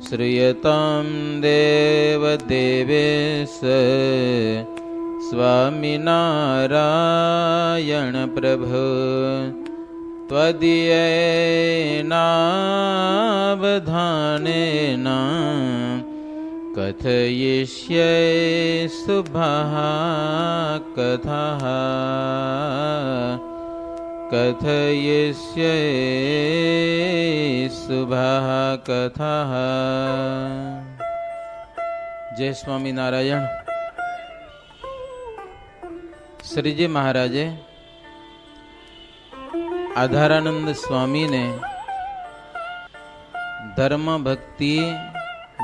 શ્રૂયતાં દેવદેવેશ સ્વામિનારાયણ પ્રભુ ત્વદીયેનાવધાનેન કથયિષ્યે શુભઃ કથાઃ કથયિષ્યે શુભઃ કથાઃ. જય સ્વામિનારાયણ. શ્રીજી મહારાજે આધારાનંદ સ્વામીને ધર્મ ભક્તિ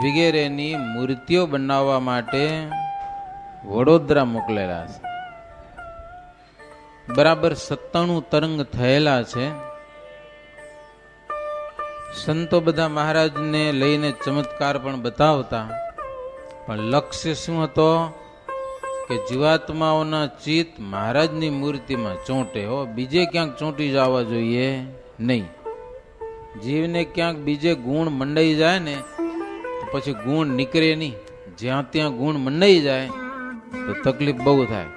વગેરેની મૂર્તિઓ બનાવવા માટે વડોદરા મોકલેલા છે. બરાબર 97 તરંગ થયેલા છે. સંતો બધા મહારાજને લઈને ચમત્કાર પણ બતાવતા, પણ લક્ષ્ય શું હતો કે જીવાત્માઓના ચિત્ત મહારાજની મૂર્તિમાં ચોંટે. હો, બીજે ક્યાંક ચોંટી જવા જોઈએ નહીં. જીવને ક્યાંક બીજે ગુણ મંડાઈ જાય ને તો પછી ગુણ નીકળે નહીં. જ્યાં ત્યાં ગુણ મંડાઈ જાય તો તકલીફ બહુ થાય.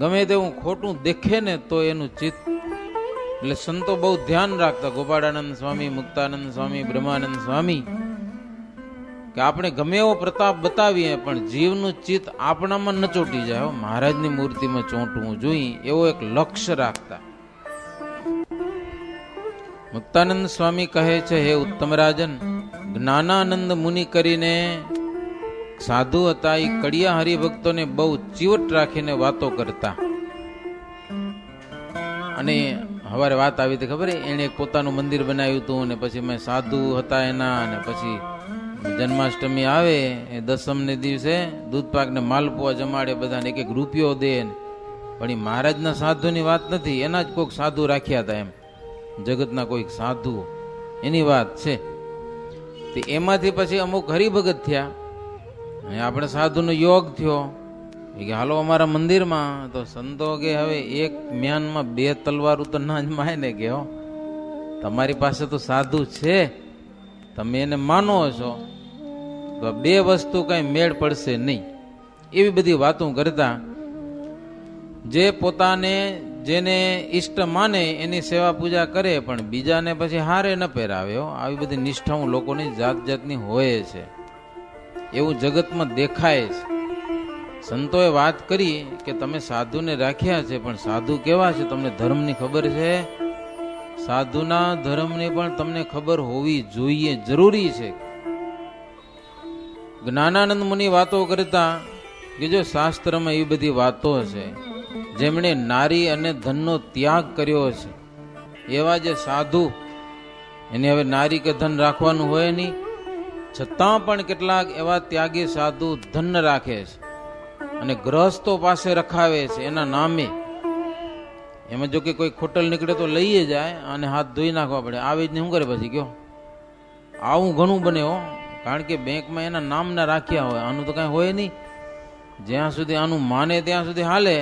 ગમે તેવું ખોટું દેખે ને તો એનું ચિત્ત, એટલે સંતો બહુ ધ્યાન રાખતા. ગોપાળાનંદ સ્વામી, મુક્તાનંદ સ્વામી, બ્રહ્માનંદ સ્વામી, કે આપણે ગમે એવો પ્રતાપ બતાવીએ પણ જીવનું ચિત્ત આપણામાં ન ચોંટી જાય. મહારાજની મૂર્તિમાં ચોંટવું જોઈએ એવો એક લક્ષ્ય રાખતા. મુક્તાનંદ સ્વામી કહે છે, હે ઉત્તમ રાજન, જ્ઞાનાનંદ મુનિ કરીને સાધુ હતા. એ કડિયા હરિભક્તોને બહુ ચીવટ રાખીને વાતો કરતા. અને હવારે વાત આવી હતી ખબર, એને પોતાનું મંદિર બનાવ્યું હતું ને પછી મેં સાધુ હતા એના, અને પછી જન્માષ્ટમી આવે એ દસમને દિવસે દૂધપાક ને માલપુઆ જમાડે, બધાને એક એક રૂપિયો દે. પણ એ મહારાજના સાધુની વાત નથી, એના જ કોઈક સાધુ રાખ્યા હતા. એમ જગતના કોઈક સાધુ એની વાત છે. એમાંથી પછી અમુક હરિભગત થયા. આપણે સાધુનો યોગ થયો કે હાલો અમારા મંદિરમાં. તો સંતો કે હવે એક મ્યાનમાં 2 તલવારો તો ના જ માય ને, કે તમારી પાસે તો સાધુ છે, તમે એને માનો છો, તો 2 વસ્તુ કઈ મેળ પડશે નહીં. એવી બધી વાતો કરતા. જે પોતાને જેને ઈષ્ટ માને એની સેવા પૂજા કરે, પણ બીજાને પછી હારે ન પહેરાવે. આવી બધી નિષ્ઠાઓ લોકોની જાત જાતની હોય છે, એવું જગતમાં દેખાય છે. સંતોએ વાત કરી કે તમે સાધુને રાખ્યા છે, પણ સાધુ કેવા છે તમને ધર્મની ખબર છે? સાધુના ધર્મની પણ તમને ખબર હોવી જોઈએ, જરૂરી છે. જ્ઞાનાનંદ મુનિ વાતો કરતા કે જો શાસ્ત્રમાં એવી બધી વાતો છે, જેમણે નારી અને ધનનો ત્યાગ કર્યો છે, એવા જે સાધુ, એને હવે નારી કે ધન રાખવાનું હોય નહીં, છતાં પણ કેટલાક એવા ત્યાગી સાધુ ધન રાખે છે અને ગ્રહસ્થો પાસે રખાવે છે એના નામે. એમાં જો કે કોઈ ખોટલ નીકળે તો લઈએ જાય અને હાથ ધોઈ નાખવા પડે. આવી જ ને શું કરે પછી કયો? આવું ઘણું બને હો, કારણ કે બેંકમાં એના નામના રાખ્યા હોય. આનું તો કાંઈ હોય નહીં. જ્યાં સુધી આનું માને ત્યાં સુધી હાલે,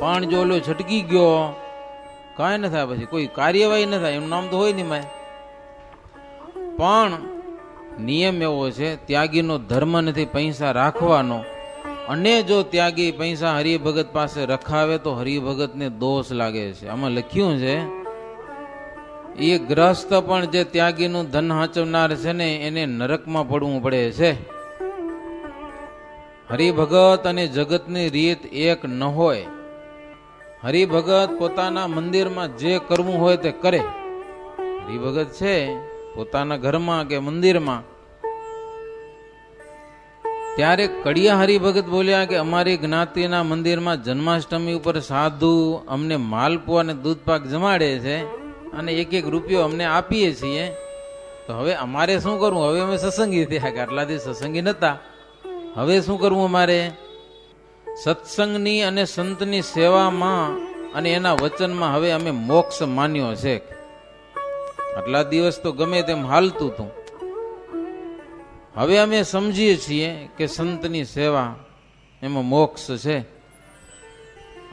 પણ જો ઓલો છટકી ગયો કાંઈ ન થાય, પછી કોઈ કાર્યવાહી ન થાય. એનું નામ તો હોય નહીં માય. પણ નિયમ એવો છે, ત્યાગીનો ધર્મ નથી પૈસા રાખવાનો. અને જો ત્યાગી પૈસા હરિભગત પાસે રખાવે તો હરિભગતને દોષ લાગે છે. આમાં લખ્યું છે, એ ગ્રસ્ત પણ જે ત્યાગીનું ધન હાંચવનાર છે ને, એને નરકમાં પડવું પડે છે. હરિભગત અને જગતની રીત એક ન હોય. હરિભગત પોતાના મંદિરમાં જે કરવું હોય તે કરે. હરિભગત છે પોતાના ઘરમાં કે મંદિરમાં. ત્યારે કડિયા હરિભગત બોલ્યા કે અમારી જ્ઞાતિના મંદિરમાં જન્માષ્ટમી ઉપર સાધુ અમને માલપુઆ અને દૂધપાક જમાડે છે અને 1-1 રૂપિયો અમને આપીએ છીએ, તો હવે અમારે શું કરવું? હવે અમે સત્સંગી થયા, કે આટલાથી સત્સંગી નહોતા, હવે શું કરવું અમારે? સત્સંગની અને સંતની સેવામાં અને એના વચનમાં હવે અમે મોક્ષ માન્યો છે. આટલા દિવસ તો ગમે તેમ હાલતું હતું, હવે અમે સમજીએ છીએ કે સંતની સેવા એમાં મોક્ષ છે.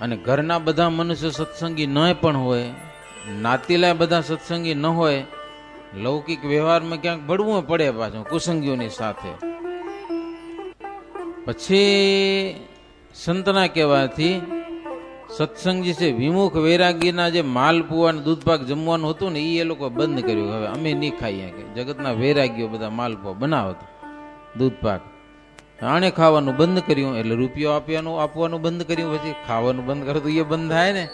અને ઘરના બધા મનુષ્ય સત્સંગી ન પણ હોય, નાતીલા બધા સત્સંગી ન હોય, લૌકિક વ્યવહારમાં ક્યાંક ભળવું પડે પાછું કુસંગીઓની સાથે. પછી સંતના કહેવાથી સત્સંગજી છે વિમુખ વૈરાગીના જે માલપુઆ અને દૂધપાક જમવાનું હતું ને એ લોકો બંધ કર્યું. હવે અમે નહીં ખાઈએ કે જગતના વૈરાગીઓ બધા માલપુઆ બનાવતા દૂધપાક, આણે ખાવાનું બંધ કર્યું એટલે રૂપિયો આપવાનું બંધ કર્યું. પછી ખાવાનું બંધ કરે તો એ બંધ થાય ને.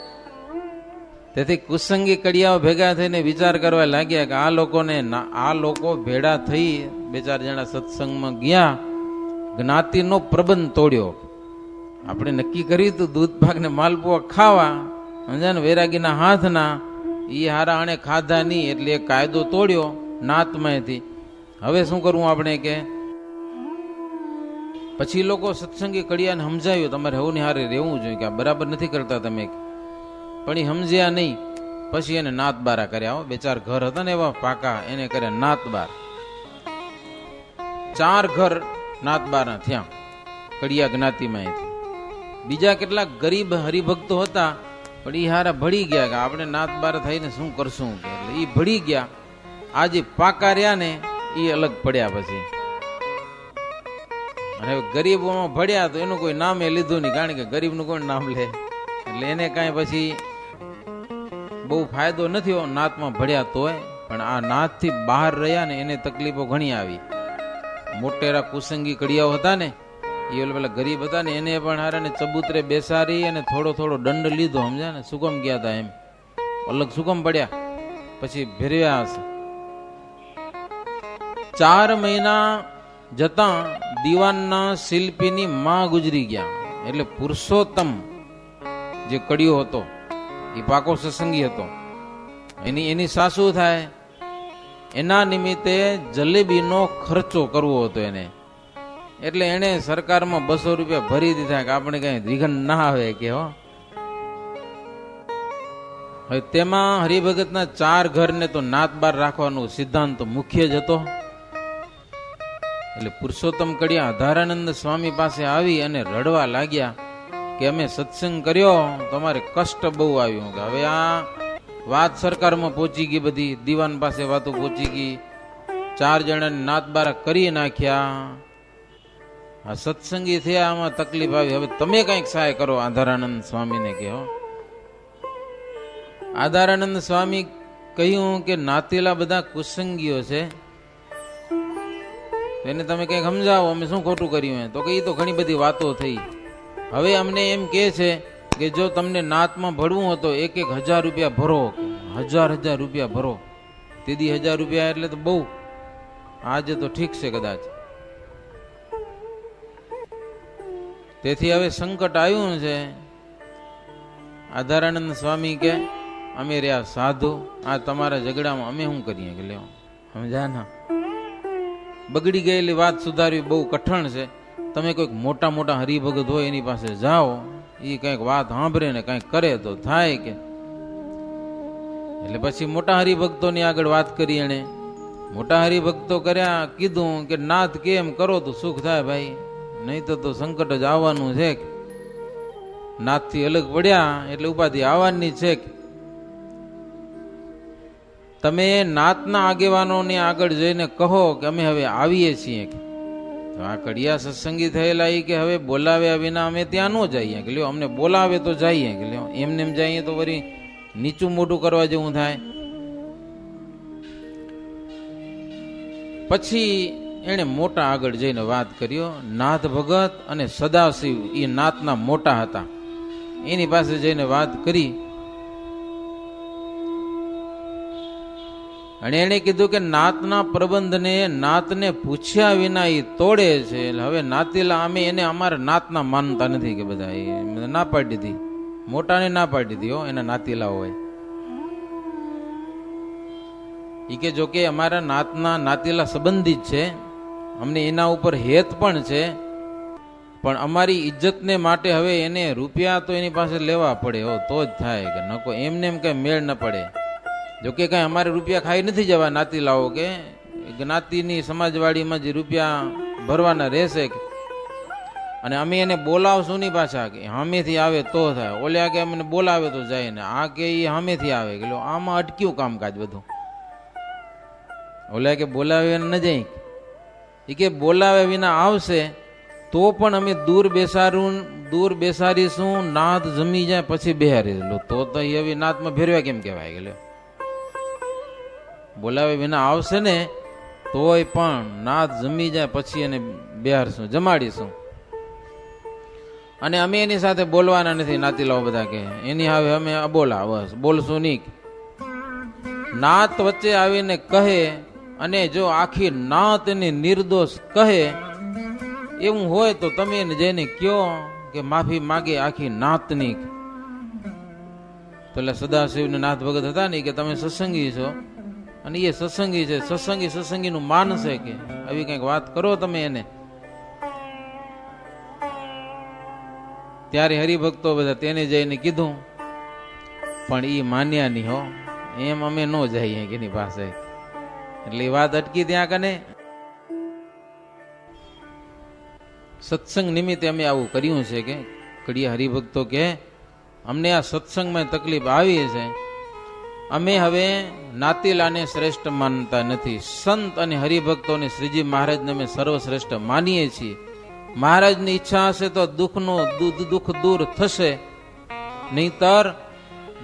તેથી કુસંગી કડિયાઓ ભેગા થઈને વિચાર કરવા લાગ્યા કે આ લોકો ભેડા થઈ બે ચાર જણા સત્સંગમાં ગયા, જ્ઞાતિનો પ્રબંધ તોડ્યો. આપણે નક્કી કર્યું હતું દૂધપાક ને માલપુઆ ખાવા, સમજાને વૈરાગીના હાથના, એ હારા આણે ખાધા નહીં એટલે એ કાયદો તોડ્યો નાતમાંથી. હવે શું કરવું આપણે કે પછી લોકો સત્સંગી કડિયાને સમજાવ્યું તમારે હવની હારે રહેવું જોઈએ કે આ બરાબર નથી કરતા તમે, પણ એ સમજ્યા નહીં. પછી એને નાત બારા કર્યા. બે ચાર ઘર હતા ને એવા પાકા, એને કર્યા નાત બાર. 4 ઘર નાત બારા થયા કડિયા જ્ઞાતિમાં. બીજા કેટલાક ગરીબ હરિભક્તો હતા પણ એ હારા ભળી ગયા કે આપણે નાત બાર થઈને શું કરશું, એટલે એ ભળી ગયા. આ જે પાકા રહ્યા ને એ અલગ પડ્યા. પછી અને ગરીબોમાં ભળ્યા તો એનું કોઈ નામે લીધું નહીં, કારણ કે ગરીબનું કોઈ નામ લે એટલે એને કાંઈ પછી બહુ ફાયદો નથી નાતમાં ભળ્યા તોય. પણ આ નાતથી બહાર રહ્યા ને એને તકલીફો ઘણી આવી. મોટેરા કુસંગી કડિયાઓ હતા ને એ પેલા ગરીબ હતા ને એને પણ હારાને ચબૂતરે બેસાડી અને થોડો દંડ લીધો, સમજ્યા ને. સુગમ ગયા હતા એમ, અલગ સુગમ પડ્યા. પછી ભેરવ્યા હશે. 4 મહિના જતા દીવાનના શિલ્પીની માં ગુજરી ગયા. એટલે પુરુષોત્તમ જે કડિયો હતો એ પાકો સત્સંગી હતો. એની સાસુ થાય એના નિમિત્તે જલેબીનો ખર્ચો કરવો હતો એને. એટલે એને સરકારમાં 200 રૂપિયા ભરી દીધા કે આપણે કઈ વિઘન ના આવે કે હો. હવે તેમાં હરિભગતના 4 ઘરને તો નાત બાર રાખવાનો સિદ્ધાંત મુખ્ય જ હતો. એટલે પુરુષોત્તમ કડિયા અધારાનંદ સ્વામી પાસે આવી અને રડવા લાગ્યા કે અમે સત્સંગ કર્યો તમારે કષ્ટ બહુ આવ્યું. કે હવે આ વાત સરકારમાં પહોંચી ગઈ, બધી દીવાન પાસે વાતો પહોંચી ગઈ, 4 જણાને નાત બાર કરી નાખ્યા, આ સત્સંગી થયા, આમાં તકલીફ આવી. હવે તમે કઈક સહાય કરો આધારાનંદ સ્વામીને કહો. આધારાનંદ સ્વામી કહ્યું કે નાતેલા બધા કુસંગીઓ છે, એને તમે કઈક સમજાવો, અમે શું ખોટું કર્યું. તો કે એ તો ઘણી બધી વાતો થઈ. હવે અમને એમ કે છે કે જો તમને નાતમાં ભરવું હોય તો 1,000 રૂપિયા ભરો, 1,000 રૂપિયા ભરો. તેદી 1,000 રૂપિયા એટલે તો બહુ, આજે તો ઠીક છે કદાચ. તેથી હવે સંકટ આવ્યું છે. આધારાનંદ સ્વામી કે અમે રહ્યા સાધુ, આ તમારા ઝઘડામાં અમે શું કરીએ કે લ્યો, સમજા ના. બગડી ગયેલી વાત સુધારવી બહુ કઠણ છે. તમે કોઈક મોટા હરિભગત હોય એની પાસે જાઓ, એ કંઈક વાત સાંભળે ને કંઈક કરે તો થાય કે. એટલે પછી મોટા હરિભક્તોની આગળ વાત કરી એને. મોટા હરિભક્તો કર્યા, કીધું કે નાથ કેમ કરો તો સુખ થાય ભાઈ, નહીં તો સંકટ જ આવવાનું છે. નાથથી અલગ પડ્યા એટલે ઉપાધિ આવવાની છે. તમે નાતના આગેવાનોને આગળ જઈને કહો કે અમે હવે આવીએ છીએ. તો આ કડિયા સત્સંગી થયેલા એ કે હવે બોલાવ્યા વિના અમે ત્યાં ન જઈએ કે લ્યો, અમને બોલાવે તો જઈએ કે લ્યો, એમને એમ જઈએ તો વળી નીચું મોટું કરવા જેવું થાય. પછી એને મોટા આગળ જઈને વાત કર્યો. નાથ ભગત અને સદાશિવ એ નાતના મોટા હતા, એની પાસે જઈને વાત કરી. અને એને કીધું કે નાતના પ્રબંધને નાતને પૂછ્યા વિના એ તોડે છે. હવે નાતીલા અમે એને અમારા નાતના માનતા નથી કે બધા, એ ના પાડી દીધી, મોટાને ના પાડી દીધી હો, એના નાતીલા હોય. એ કે જો કે અમારા નાતીલા સંબંધિત છે, અમને એના ઉપર હેત પણ છે, પણ અમારી ઇજ્જતને માટે હવે એને રૂપિયા તો એની પાસે લેવા પડે હો, તો જ થાય. કે નકો એમને એમ કઈ મેળ ન પડે. જોકે કઈ અમારે રૂપિયા ખાઈ નથી જવા નાતીલાઓ, કે જ્ઞાતિની સમાજવાડીમાં જે રૂપિયા ભરવાના રહેશે. અને અમે એને બોલાવશું નહીં પાછા, કે સામેથી આવે તો થાય. ઓલ્યા કે અમને બોલાવે તો જાય ને, આ કે એ સામેથી આવે કે આમાં અટક્યું કામકાજ બધું. ઓલા કે બોલાવે ન જાય, એ કે બોલાવે વિના આવશે તો પણ અમે દૂર બેસારીશું, નાદ જમી જાય પછી બેહારી લો, તો હવે નાદમાં ભેરવ્યા કેમ કહેવાય ગયેલો. બોલાવે વિના આવશે ને તોય પણ નાદ જમી જાય પછી એને બેહારશું, જમાડીશું. અને અમે એની સાથે બોલવાના નથી. નાતીલાઓ બધા કે એની હવે અમે અબોલા, બસ બોલશું નહીં. નાત વચ્ચે આવીને કહે, અને જો આખી નાત એની નિર્દોષ કહે એવું હોય તો તમે એને જઈને કયો કે માફી માગે આખી નાતની. તો એટલે સદાશિવને નાથ ભગત હતા ને કે તમે સત્સંગી છો, અને એ સત્સંગી છે, સત્સંગીનું માનશે કે આવી કંઈક વાત કરો તમે એને. ત્યારે હરિભક્તો બધા તેને જઈને કીધું, પણ એ માન્યા નહીં હો, એમ અમે ન જઈએ એની પાસે. એટલે એ વાત અટકી ત્યાં કને. સત્સંગ નિમિત્તે અમે આવું કર્યું છે કે કડિયા હરિભક્તો કે અમને આ સત્સંગમાં તકલીફ આવી છે, અમે હવે નાતીલાને શ્રેષ્ઠ માનતા નથી. સંત અને હરિભક્તોને શ્રીજી મહારાજને અમે સર્વશ્રેષ્ઠ માનીએ છીએ. મહારાજની ઈચ્છા હશે તો દુઃખ દૂર થશે, નહીતર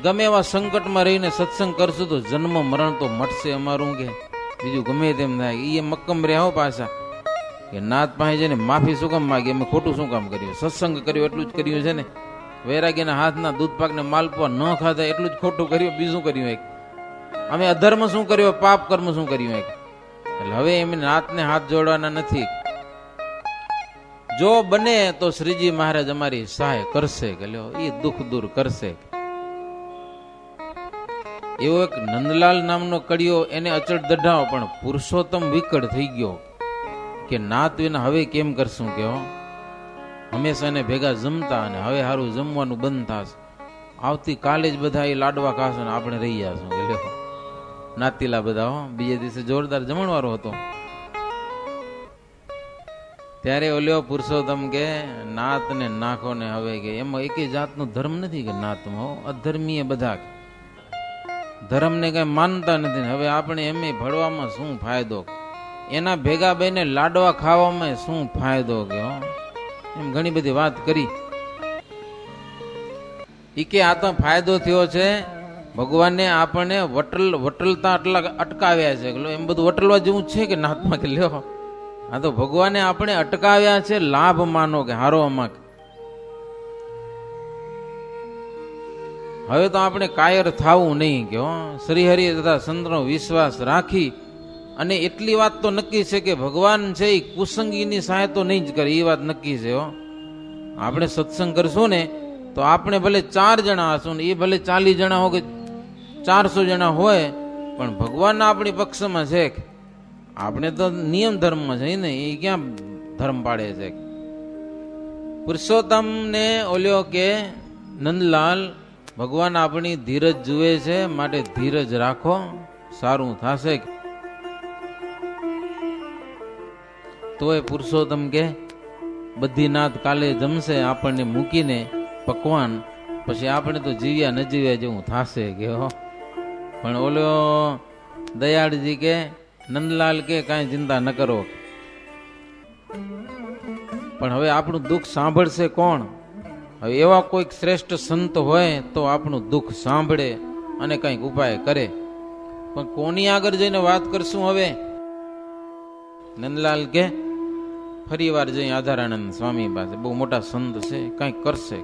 ગમે એવા સંકટમાં રહીને સત્સંગ કરશું તો જન્મ મરણ તો મટશે અમારું. કે બીજું ગમે તેમ થાય એ મક્કમ રહ્યા પાછા કે નાથ પાસે જઈને માફી શું કામ માગી, અમે ખોટું શું કામ કર્યું, સત્સંગ કર્યો એટલું જ કર્યું છે ને. વૈરાગીના હાથના દૂધ પાકને માલપુઆ ન ખાધા એટલું જ ખોટું કર્યું, બીજું કર્યું એક. અમે અધર્મ શું કર્યો, પાપ કર્મ શું કર્યું એક. એટલે હવે એમને નાથને હાથ જોડવાના નથી. જો બને તો શ્રીજી મહારાજ અમારી સહાય કરશે કે લ્યો એ દુઃખ દૂર કરશે. એવો એક નંદલાલ નામનો કડિયો, એને અચળ દઢાવો પણ પુરુષોત્તમ વિકળ થઈ ગયો કે નાત વિના હવે કેમ કરશું કે હંમેશા એને ભેગા જમતા, અને હવે સારું જમવાનું બંધ થશે, આવતીકાલે જ બધા એ લાડવા ખાશે ને આપણે રહી જશું કે લ્યો. નાતીલા બધા બીજે દિવસે જોરદાર જમણવારો હતો. ત્યારે ઓલ્યો પુરુષોત્તમ કે નાત ને નાખો ને હવે કે એમાં એકેય જાતનો ધર્મ નથી કે નાતમાં અધર્મીય બધા ધર્મને કઈ માનતા નથી. હવે આપણે એમ ભળવામાં શું ફાયદો, એના ભેગા બેને લાડવા ખાવામાં શું ફાયદો કે એમ ઘણી બધી વાત કરી. ઈ કે આ તો ફાયદો થયો છે, ભગવાને આપણને વટલતા અટકાવ્યા છે. એમ બધું વટલવા જેવું છે કે નાથમાં કે લ્યો, આ તો ભગવાને આપણે અટકાવ્યા છે, લાભ માનો કે હારો અમાક. હવે તો આપણે કાયર થાવું નહીં કે શ્રીહરિ તથા સંતનો વિશ્વાસ રાખી, અને એટલી વાત તો નક્કી છે કે ભગવાન છે એ કુસંગીની સહાય તો નહીં જ કરે, એ વાત નક્કી છે. આપણે સત્સંગ કરશું ને તો આપણે ભલે 4 જણા હશું ને એ ભલે 40 જણા હોય કે 400 જણા હોય, પણ ભગવાન આપણી પક્ષમાં છે. આપણે તો નિયમ ધર્મમાં છે ને, એ ક્યાં ધર્મ પાડે છે. પુરુષોત્તમ ને ઓલ્યો કે નંદલાલ, ભગવાન આપણી ધીરજ જુએ છે, માટે ધીરજ રાખો, સારું થશે. તોય પુરુષોત્તમ કે બધી નાત કાલે જમશે આપણને મૂકીને પકવાન, પછી આપણે તો જીવ્યા ન જીવ્યા જેવું થશે કે પણ ઓલો દયાળજી કે નંદલાલ કે કાંઈ ચિંતા ન કરો, પણ હવે આપણું દુઃખ સાંભળશે કોણ? હવે એવા કોઈક શ્રેષ્ઠ સંત હોય તો આપણું દુઃખ સાંભળે અને કંઈક ઉપાય કરે, પણ કોની આગળ જઈને વાત કરશું? હવે નંદલાલ કે ફરી વાર જઈ આધારાનંદ સ્વામી પાસે, બહુ મોટા સંત છે, કંઈક કરશે.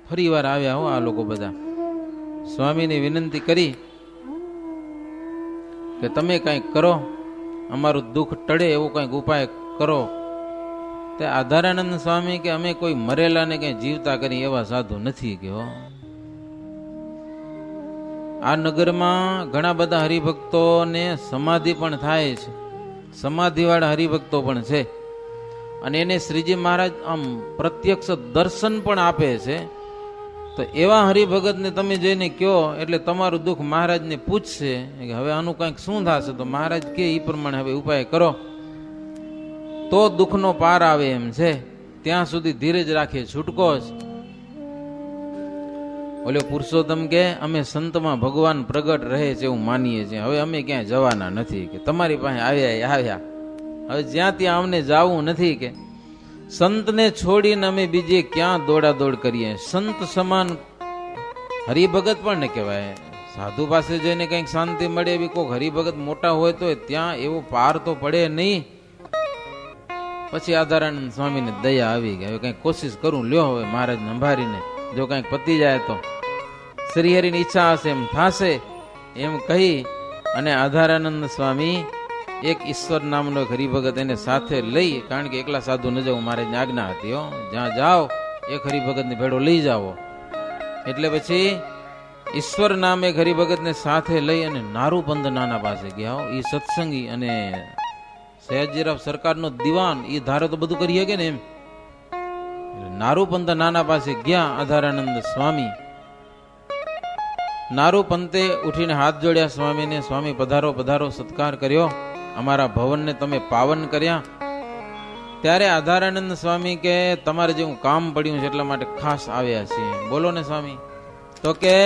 ફરી વાર આવ્યા હો આ લોકો બધા, સ્વામીને વિનંતી કરી કે તમે કંઈક કરો, અમારું દુઃખ ટળે એવો કંઈક ઉપાય કરો. તે આધારાનંદ સ્વામી કે અમે કોઈ મરેલાને કઈ જીવતા કરી એવા સાધુ નથી કે આ નગરમાં ઘણા બધા હરિભક્તોને સમાધિ પણ થાય છે, સમાધિવાળા હરિભક્તો પણ છે, અને એને શ્રીજી મહારાજ આમ પ્રત્યક્ષ દર્શન પણ આપે છે. તો એવા હરિભગતને તમે જઈને કહો એટલે તમારું દુઃખ મહારાજને પૂછશે કે હવે આનું કંઈક શું થશે, તો મહારાજ કે એ પ્રમાણે હવે ઉપાય કરો તો દુઃખનો પાર આવે એમ છે. ત્યાં સુધી ધીરજ રાખીએ, છૂટકો જ. ઓલો પુરુષોત્તમ કે અમે સંતમાં ભગવાન પ્રગટ રહે છે એવું માનીએ છીએ, હવે અમે ક્યાંય જવાના નથી, કે તમારી પાસે આવ્યા હવે જ્યાં ત્યાં અમને જવું નથી, કે સંતને છોડીને અમે બીજે ક્યાં દોડાદોડ કરીએ. સંત સમાન હરિભગત પણ ન કહેવાય. સાધુ પાસે જઈને કંઈક શાંતિ મળે એવી કોઈક હરિભગત મોટા હોય તો ત્યાં એવો પાર તો પડે નહીં. પછી આધારાનંદ સ્વામીને દયા આવી ગઈ, હવે કંઈક કોશિશ કરું લ્યો, હવે મહારાજ સંભાળીને જો કંઈક પતી જાય તો શ્રીહરિની ઈચ્છા હશે એમ થશે એમ કહી અને આધારાનંદ સ્વામી એક ઈશ્વર નામનો એક હરિભગત એને સાથે લઈ, કારણ કે એકલા સાધુ ન જવું મહારાજની આજ્ઞા હતી, હો જ્યાં જાઓ એક હરિભગતની ભેળો લઈ જાઓ. એટલે પછી ઈશ્વર નામ એક હરિભગતને સાથે લઈ અને નારૂપંથ નાના પાસે ગયા. એ સત્સંગી અને સયાજીરાવ સરકારનો દિવાન, એ ધારે તો બધું કરી શકે ને એમ. નારૂપંથ નાના પાસે ગયા આધારાનંદ સ્વામી. નારૂપંથે ઉઠીને હાથ જોડ્યા સ્વામીને, સ્વામી પધારો પધારો, સત્કાર કર્યો, અમારા ભવનને તમે પાવન કર્યા. ત્યારે આધારાનંદ સ્વામી કે તમારે જેવું કામ પડ્યું છે એટલા માટે ખાસ આવ્યા છીએ. બોલો ને સ્વામી. તો કે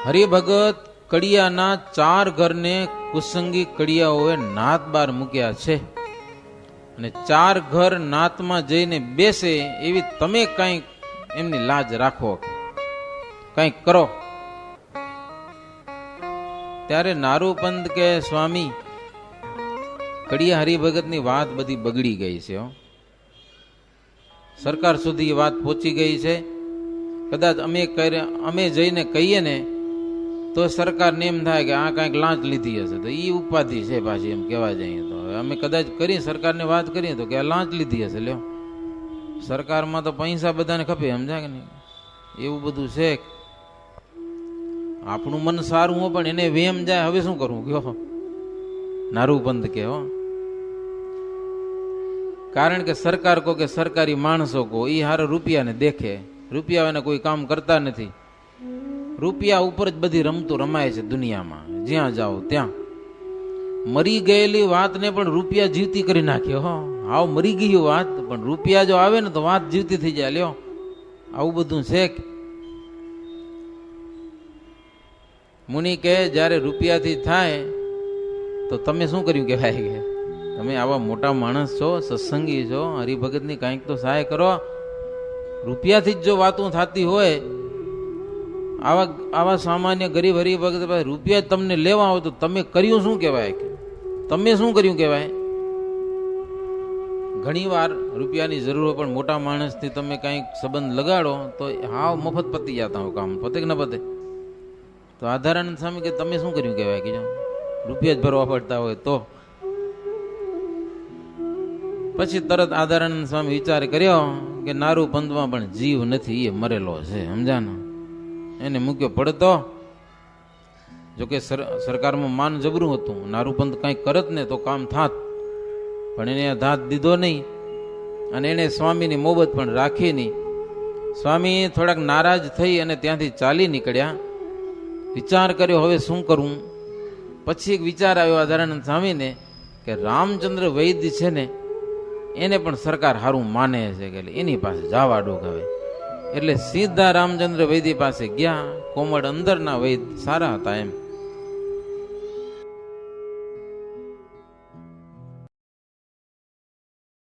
હરિભગત કડિયાના 4 ઘરને કુસંગી કડિયાઓએ નાત બાર મૂક્યા છે, અને 4 ઘર નાતમાં જઈને બેસે એવી તમે કંઈક એમની લાજ રાખો, કંઈક કરો. ત્યારે નારૂપંથ કે સ્વામી કડિયા હરિભગતની વાત બધી બગડી ગઈ છે, સરકાર સુધી વાત પહોંચી ગઈ છે. કદાચ અમે જઈને કહીએ ને તો સરકારને એમ થાય કે આ કાંઈક લાંચ લીધી હશે, તો એ ઉપાધિ છે પાછી, એમ કહેવા જઈએ તો. અમે કદાચ કરી સરકારને વાત કરીએ તો કે આ લાંચ લીધી હશે. લ્યો, સરકારમાં તો પૈસા બધાને ખપે, સમજાય કે નહીં? એવું બધું છે. આપણું મન સારું હોય પણ એને વેમ જાય, હવે શું કરવું કયો? નારૂપંથ કે હો, કારણ કે સરકાર કો કે સરકારી માણસો કો એ હારે રૂપિયાને દેખે, રૂપિયા એને કોઈ કામ કરતા નથી. રૂપિયા ઉપર જ બધી રમતો રમાય છે દુનિયામાં, જ્યાં જાઓ ત્યાં. મરી ગયેલી વાતને પણ રૂપિયા જીવતી કરી નાખ્યો. હો, હાવ મરી ગઈ વાત, પણ રૂપિયા જો આવે ને તો વાત જીવતી થઈ જાય. લ્યો, આવું બધું છે. મુનિ કે જ્યારે રૂપિયાથી થાય તો તમે શું કર્યું કહેવાય? કે તમે આવા મોટા માણસ છો, સત્સંગી છો, હરિભગતની કાંઈક તો સહાય કરો. રૂપિયાથી જ જો વાતું થતી હોય, આવા સામાન્ય ગરીબ હરિભગત રૂપિયા તમને લેવા હોય તો તમે કર્યું શું કહેવાય? કે તમે શું કર્યું કહેવાય? ઘણી વાર રૂપિયાની જરૂર હોય પણ મોટા માણસથી તમે કંઈક સંબંધ લગાડો તો હાવ મફત પતી જતા હોય કામ. પતે કે ન પતે? તો આધારાનંદ સ્વામી કે તમે શું કર્યું કહેવાય? કે રૂપિયા જ ભરવા પડતા હોય તો. પછી તરત આધારાનંદ સ્વામી વિચાર કર્યો કે નારૂપંથમાં પણ જીવ નથી, એ મરેલો છે, સમજાનો. એને મૂક્યો પડતો. જોકે સરકારમાં માન જબરું હતું, નારૂપંથ કંઈક કરત ને તો કામ થાત, પણ એને ધાત દીધો નહીં અને એને સ્વામીની મોહબત પણ રાખી નહીં. સ્વામી થોડાક નારાજ થઈ અને ત્યાંથી ચાલી નીકળ્યા. વિચાર કર્યો હવે શું કરું. પછી એક વિચાર આવ્યો આધારાનંદ સ્વામીને કે રામચંદ્ર વૈદ્ય છે ને એને પણ સરકાર સારું માને છે, કે એની પાસે જવા ડોકાવે. એટલે સીધા રામચંદ્ર વૈદ્ય પાસે ગયા. કોમળ અંદરના વૈદ્ય સારા હતા એમ.